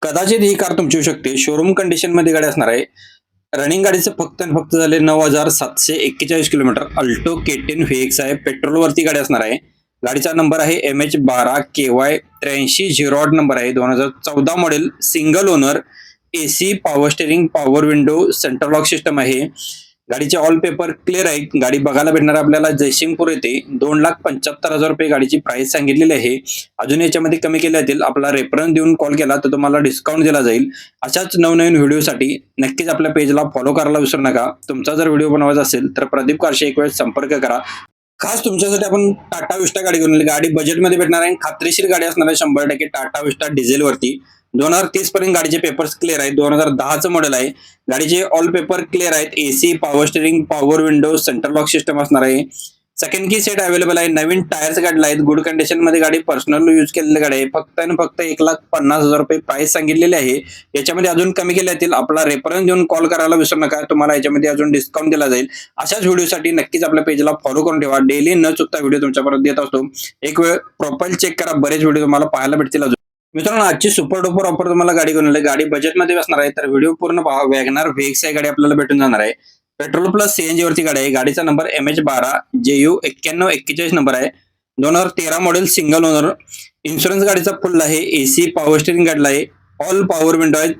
कदाचित ही कार तुमची होऊ शकते. शोरूम कंडिशन मध्ये गाडी असणार आहे. रनिंग गाडीचं फक्त आणि फक्त झाले 9,741 किलोमीटर. अल्टो K10 VX आहे. पेट्रोल वरती गाडी असणार आहे. गाडीचा नंबर आहे MH12KY 8308 नंबर आहे. 2014 model, single owner, AC, power steering, power window, central lock system आहे. गाडीचे ऑल पेपर क्लिअर आहे. गाडी बघायला भेटणार आपल्याला जयसिंगपूर येथे. 2,75,000 रुपये गाडीची प्राइस सांगितलेली आहे. अजून याच्यामध्ये कमी केले जातील. आपला रेफरन्स देऊन कॉल केला तर तुम्हाला डिस्काउंट दिला जाईल. अशाच नवनवीन व्हिडिओसाठी नक्कीच आपल्या पेजला फॉलो करायला विसरू नका. तुमचा जर व्हिडिओ बनवायचा असेल तर प्रदीप कारशी एक वेळ संपर्क करा. खास तुमच्यासाठी आपण टाटा विस्टा गाडी घेऊन आली. गाडी बजेटमध्ये भेटणार आहे. खात्रीशीर गाडी असणार आहे 100% टाटा विस्टा डिझेल वरती. 2030 पर्यंत गाडीचे पेपर्स क्लिअर आहेत. 2010चं मॉडेल आहे. गाडीचे ऑल पेपर क्लिअर आहेत. AC, power steering, power window, central lock system असणार आहे. सेकंड की सेट अवेलेबल आहे. नवीन टायर्स काढले आहेत. गुड कंडिशन मध्ये गाडी, पर्सनल यूज केलेली गाडी आहे. फक्त आणि फक्त 1,50,000 रुपये प्राइस सांगितलेली आहे. याच्यामध्ये अजून कमी केले जातील. आपला रेफरन्स देऊन कॉल करायला विसरू नका. तुम्हाला याच्यामध्ये अजून डिस्काउंट दिला जाईल. अशाच व्हिडिओसाठी नक्कीच आपल्या पेजला फॉलो करून ठेवा. डेली न चुकता व्हिडिओ तुमच्यापर्यंत देत असतो. एक वेळ प्रोफाइल चेक करा. बरेच व्हिडिओ तुम्हाला पाहायला भेटतील. अजून मित्रांनो, आजची सुपर डुपर ऑफर तुम्हाला गाडी घेऊन आली. गाडी बजेटमध्ये असणार आहे. तर व्हिडिओ पूर्ण पहा. वॅगनार VX ही गाडी आपल्याला भेटून जाणार आहे. पेट्रोल प्लस CNG वरती गाडी आहे. गाडीचा नंबर MH12JU 9141 नंबर आहे. 2013 मॉडेल, सिंगल ओनर. इन्शुरन्स गाडीचा फुल आहे. AC, पॉवर स्टेरिंग गाडीला आहे. ऑल पॉवर विंडो आहे.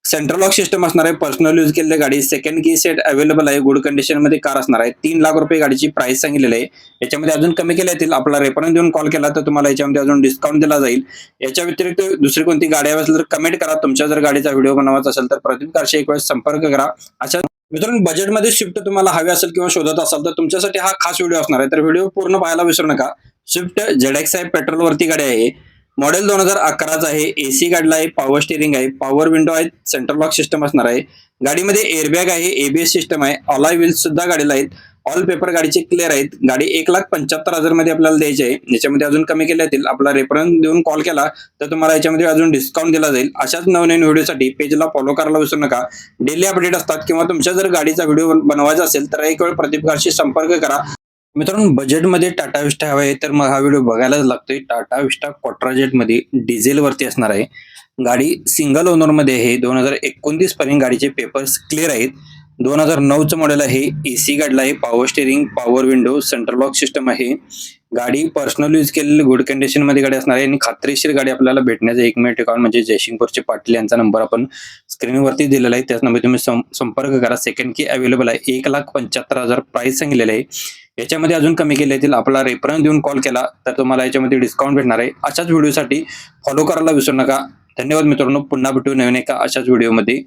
सेंट्रल लॉक सिस्टम असणार आहे. पर्सनल यूज केलेली गाडी. सेकंड की सेट अवेलेबल आहे. गुड कंडिशन मध्ये कार असणार आहे. 3,00,000 रुपये गाडीची प्राइस सांगितलेली आहे. याच्यामध्ये अजून कमी केले जातील. आपला रेफरन्स देऊन कॉल केला तर तुम्हाला याच्यामध्ये अजून डिस्काउंट दिला जाईल. याच्या व्यतिरिक्त दुसरी कोणती गाडी हवी असेल तर कमेंट करा. तुमच्या जर गाडीचा व्हिडिओ बनवायचा असेल तर प्रदीप कारशी एक वेळ संपर्क करा. अशा मित्रांनो, बजेटमध्ये स्विफ्ट तुम्हाला हवी असेल किंवा शोधत असाल तर तुमच्यासाठी हा खास व्हिडिओ असणार आहे. तर व्हिडिओ पूर्ण पाहायला विसरू नका. स्विफ्ट ZX आहे. पेट्रोल वरती गाडी आहे. मॉडेल 2011च आहे. AC गाडीला आहे. पॉवर स्टेरिंग आहे. पॉवर विंडो आहे. सेंट्रल लॉक सिस्टम असणार आहे. गाडीमध्ये एअरबॅग आहे. ABS सिस्टम आहे. अलॉय व्हील्स सुद्धा गाडीला आहेत. ऑल पेपर गाडीचे क्लिअर आहेत. गाडी 1,75,000 मध्ये आपल्याला द्यायची आहे. याच्यामध्ये अजून कमी केले जातील. आपला रेफरन्स देऊन कॉल केला तर तुम्हाला याच्यामध्ये अजून डिस्काउंट दिला जाईल. अशाच नवनवीन व्हिडिओसाठी पेजला फॉलो करायला विसरू नका. डेली अपडेट असतात. किंवा तुमच्या जर गाडीचा व्हिडिओ बनवायचा असेल तर एक वेळ प्रदीप कारशी संपर्क करा. मित्रांनो, बजेटमध्ये टाटा विस्टा हवा आहे तर मग हा व्हिडिओ बघायलाच लागतोय. टाटा विस्टा क्वाट्राजेट मध्ये डिझेल वरती असणार आहे. गाडी सिंगल ओनर मध्ये आहे. 2029 पर्यंत गाडीचे पेपर्स क्लिअर आहेत. 2009चं मॉडेल आहे. AC गाडीला आहे. Power steering, power window, central lock system आहे. गाडी पर्सनल यूज केलेली गुड कंडिशन मध्ये गाडी असणार आहे. आणि खात्रीशीर गाडी आपल्याला भेटण्याचं एकमेव ठिकाण म्हणजे जयसिंगपूरचे पाटील यांचा नंबर आपण स्क्रीनवरती दिलेला आहे. त्याच नंबर तुम्ही संपर्क करा. सेकंड की अवेलेबल आहे. 1,75,000 प्राइस सांगितलेलं आहे. याच्यामध्ये अजून कमी केले येतील. आपला रेफरन्स देऊन कॉल केला तर तुम्हाला याच्यामध्ये डिस्काउंट भेटणार आहे. अशाच व्हिडिओसाठी फॉलो करायला विसरू नका. धन्यवाद मित्रांनो. पुन्हा भेटू नवीन एका अशाच व्हिडिओमध्ये.